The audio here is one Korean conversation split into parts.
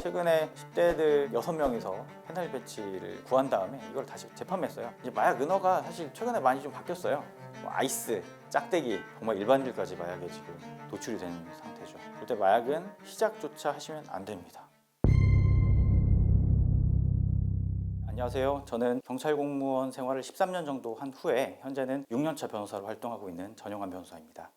최근에 10대들 6명이서 펜타닐 패치를 구한 다음에 이걸 다시 재판매했어요. 이제 마약 은어가 사실 최근에 많이 좀 바뀌었어요. 뭐 아이스, 짝대기, 정말 일반인들까지 마약에 지금 노출이 된 상태죠. 절대 마약은 시작조차 하시면 안 됩니다. 안녕하세요. 저는 경찰 공무원 생활을 13년 정도 한 후에 현재는 6년차 변호사로 활동하고 있는 전용환 변호사입니다.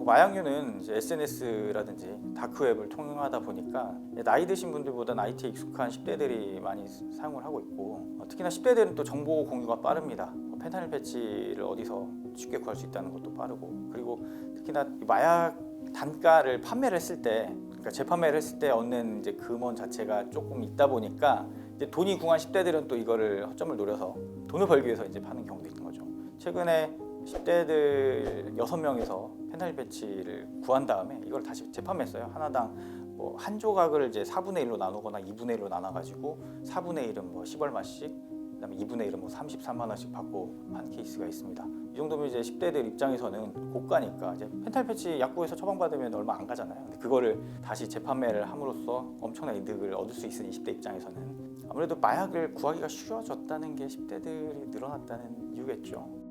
마약류는 이제 SNS라든지 다크웹을 통하다 보니까 나이 드신 분들보다는 IT에 익숙한 10대들이 많이 사용을 하고 있고, 특히나 10대들은 또 정보 공유가 빠릅니다. 펜타닐 패치를 어디서 쉽게 구할 수 있다는 것도 빠르고, 그리고 특히나 마약 단가를 판매를 했을 때, 그러니까 재판매를 했을 때 얻는 이제 금원 자체가 조금 있다 보니까 이제 돈이 궁한 10대들은 또 이거를 허점을 노려서 돈을 벌기 위해서 이제 파는 경우도 있는 거죠. 최근에 10대들 6명이서 펜타닐 패치를 구한 다음에 이걸 다시 재판매했어요. 하나당 뭐 한 조각을 이제 4분의 1로 나누거나 2분의 1로 나눠가지고 4분의 1은 뭐 10얼마씩, 그다음에 2분의 1은 뭐 33만 원씩 받고 한 케이스가 있습니다. 이 정도면 이제 10대들 입장에서는 고가니까 이제 펜타닐 패치 약국에서 처방받으면 얼마 안 가잖아요. 근데 그거를 다시 재판매를 함으로써 엄청난 이득을 얻을 수 있는 20대 입장에서는 아무래도 마약을 구하기가 쉬워졌다는 게 10대들이 늘어났다는 이유겠죠.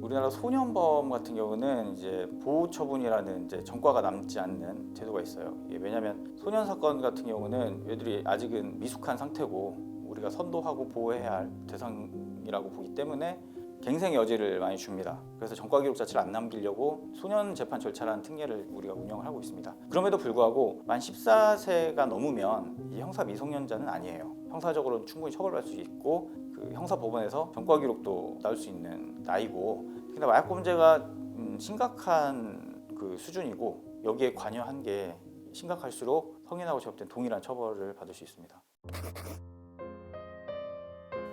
우리나라 소년범 같은 경우는 이제 보호 처분이라는 이제 전과가 남지 않는 제도가 있어요. 이게 왜냐하면 소년 사건 같은 경우는 얘들이 아직은 미숙한 상태고 우리가 선도하고 보호해야 할 대상이라고 보기 때문에 갱생 여지를 많이 줍니다. 그래서 전과 기록 자체를 안 남기려고 소년 재판 절차라는 특례를 우리가 운영을 하고 있습니다. 그럼에도 불구하고 만 14세가 넘으면 이 형사 미성년자는 아니에요. 형사적으로는 충분히 처벌받을 수 있고 그 형사법원에서 전과 기록도 나올 수 있는 나이고, 특히나 마약 범죄가 심각한 그 수준이고 여기에 관여한 게 심각할수록 성인하고 제법된 동일한 처벌을 받을 수 있습니다.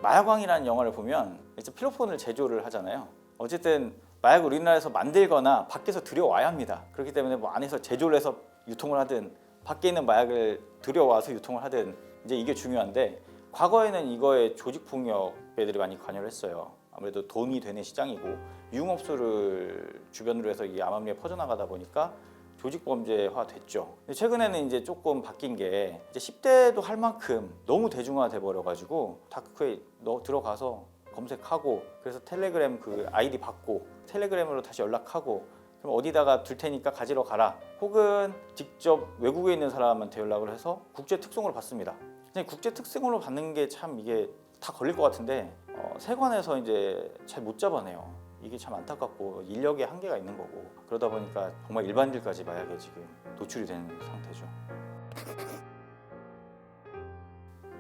마약왕이라는 영화를 보면 이제 필로폰을 제조를 하잖아요. 어쨌든 마약을 우리나라에서 만들거나 밖에서 들여와야 합니다. 그렇기 때문에 뭐 안에서 제조를 해서 유통을 하든 밖에 있는 마약을 들여와서 유통을 하든 이제 이게 중요한데, 과거에는 이거에 조직폭력배들이 많이 관여를 했어요. 아무래도 돈이 되는 시장이고 유흥업소를 주변으로 해서 이게 암암리에 퍼져나가다 보니까 조직범죄화 됐죠. 최근에는 이제 조금 바뀐 게 이제 10대도 할 만큼 너무 대중화돼 버려가지고 다크에 들어가서 검색하고, 그래서 텔레그램 그 아이디 받고 텔레그램으로 다시 연락하고, 그럼 어디다가 둘 테니까 가지러 가라, 혹은 직접 외국에 있는 사람한테 연락을 해서 국제 특송으로 받습니다. 국제 특송으로 받는 게 참 이게 다 걸릴 것 같은데 세관에서 이제 잘 못 잡아내요. 이게 참 안타깝고 인력의 한계가 있는 거고, 그러다 보니까 정말 일반인들까지 마약에 지금 노출이 되는 상태죠.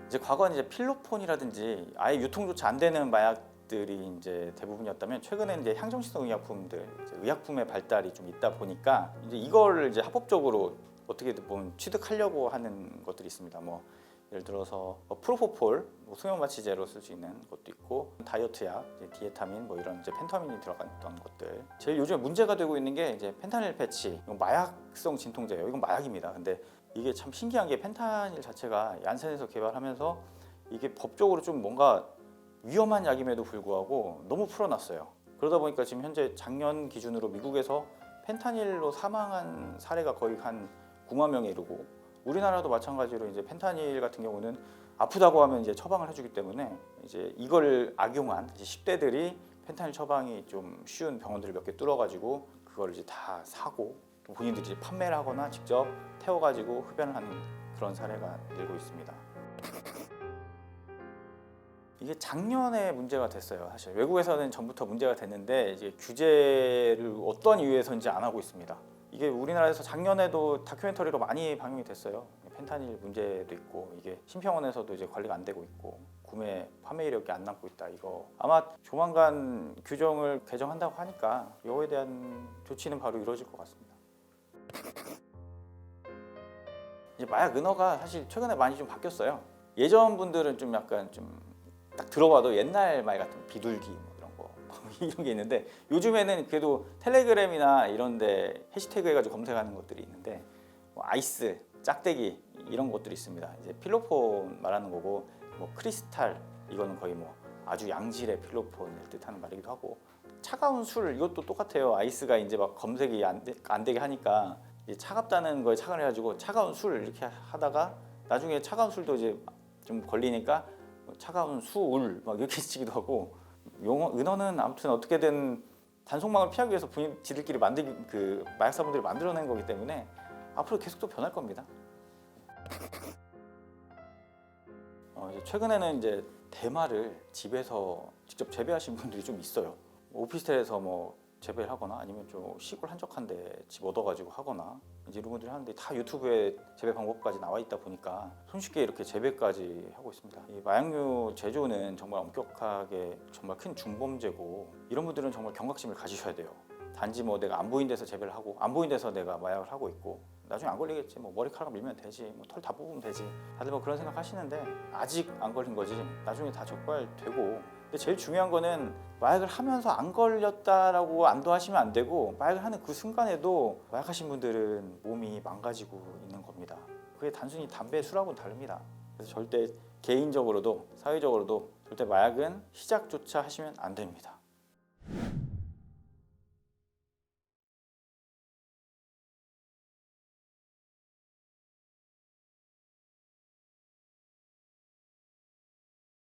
이제 과거는 이제 필로폰이라든지 아예 유통조차 안 되는 마약들이 이제 대부분이었다면, 최근에는 이제 향정신성 의약품들, 의약품의 발달이 좀 있다 보니까 이제 이거를 이제 합법적으로 어떻게 보면 취득하려고 하는 것들이 있습니다. 뭐 예를 들어서 프로포폴, 수면마취제로 쓸 수 있는 것도 있고, 다이어트약, 디에타민, 뭐 이런 이제 펜타민이 들어갔던 것들. 제일 요즘 문제가 되고 있는 게 이제 펜타닐 패치. 이건 마약성 진통제예요. 이건 마약입니다. 근데 이게 참 신기한 게 펜타닐 자체가 얀센에서 개발하면서 이게 법적으로 좀 뭔가 위험한 약임에도 불구하고 너무 풀어놨어요. 그러다 보니까 지금 현재 작년 기준으로 미국에서 펜타닐로 사망한 사례가 거의 한 9만 명에 이르고, 우리나라도 마찬가지로 이제 펜타닐 같은 경우는 아프다고 하면 이제 처방을 해주기 때문에 이제 이걸 악용한 10대들이 펜타닐 처방이 좀 쉬운 병원들을 몇 개 뚫어가지고 그걸 이제 다 사고 또 본인들이 이제 판매를 하거나 직접 태워가지고 흡연을 하는 그런 사례가 늘고 있습니다. 이게 작년에 문제가 됐어요. 사실 외국에서는 전부터 문제가 됐는데 이제 규제를 어떤 이유에서인지 안 하고 있습니다. 이게 우리나라에서 작년에도 다큐멘터리로 많이 방영이 됐어요. 펜타닐 문제도 있고, 이게 심평원에서도 이제 관리가 안 되고 있고, 구매 판매 이력이 안 남고 있다. 이거 아마 조만간 규정을 개정한다고 하니까 이거에 대한 조치는 바로 이루어질 것 같습니다. 이제 마약 은어가 사실 최근에 많이 좀 바뀌었어요. 예전 분들은 좀 약간 좀 딱 들어봐도 옛날 말 같은 비둘기 뭐 이런 거 이런 게 있는데, 요즘에는 그래도 텔레그램이나 이런 데 해시태그 해가지고 검색하는 것들이 있는데, 뭐 아이스, 짝대기 이런 것들이 있습니다. 이제 필로폰 말하는 거고, 뭐 크리스탈 이거는 거의 뭐 아주 양질의 필로폰을 뜻하는 말이기도 하고, 차가운 술 이것도 똑같아요. 아이스가 이제 막 검색이 안 되게 하니까 이제 차갑다는 거에 착안을 해가지고 차가운 술 이렇게 하다가 나중에 차가운 술도 이제 좀 걸리니까 차가운 수울 막 이렇게 치기도 하고 용어 은어는 아무튼 어떻게든 단속망을 피하기 위해서 지들끼리 그 마약사분들이 만들어낸 거기 때문에 앞으로 계속 또 변할 겁니다. 이제 최근에는 이제 대마를 집에서 직접 재배하신 분들이 좀 있어요. 오피스텔에서 뭐 재배를 하거나 아니면 좀 시골 한적한데 집 얻어가지고 하거나 이제 이런 분들이 하는데 다 유튜브에 재배 방법까지 나와 있다 보니까 손쉽게 이렇게 재배까지 하고 있습니다. 이 마약류 제조는 정말 엄격하게 정말 큰 중범죄고 이런 분들은 정말 경각심을 가지셔야 돼요. 단지 뭐 내가 안 보인 데서 재배를 하고 안 보인 데서 내가 마약을 하고 있고 나중에 안 걸리겠지 뭐 머리카락 밀면 되지 뭐 털 다 뽑으면 되지 다들 뭐 그런 생각 하시는데 아직 안 걸린 거지 나중에 다 적발되고 근데 제일 중요한 거는 마약을 하면서 안 걸렸다라고 안도하시면 안 되고 마약을 하는 그 순간에도 마약하신 분들은 몸이 망가지고 있는 겁니다. 그게 단순히 담배, 술하고는 다릅니다. 그래서 절대 개인적으로도 사회적으로도 절대 마약은 시작조차 하시면 안 됩니다.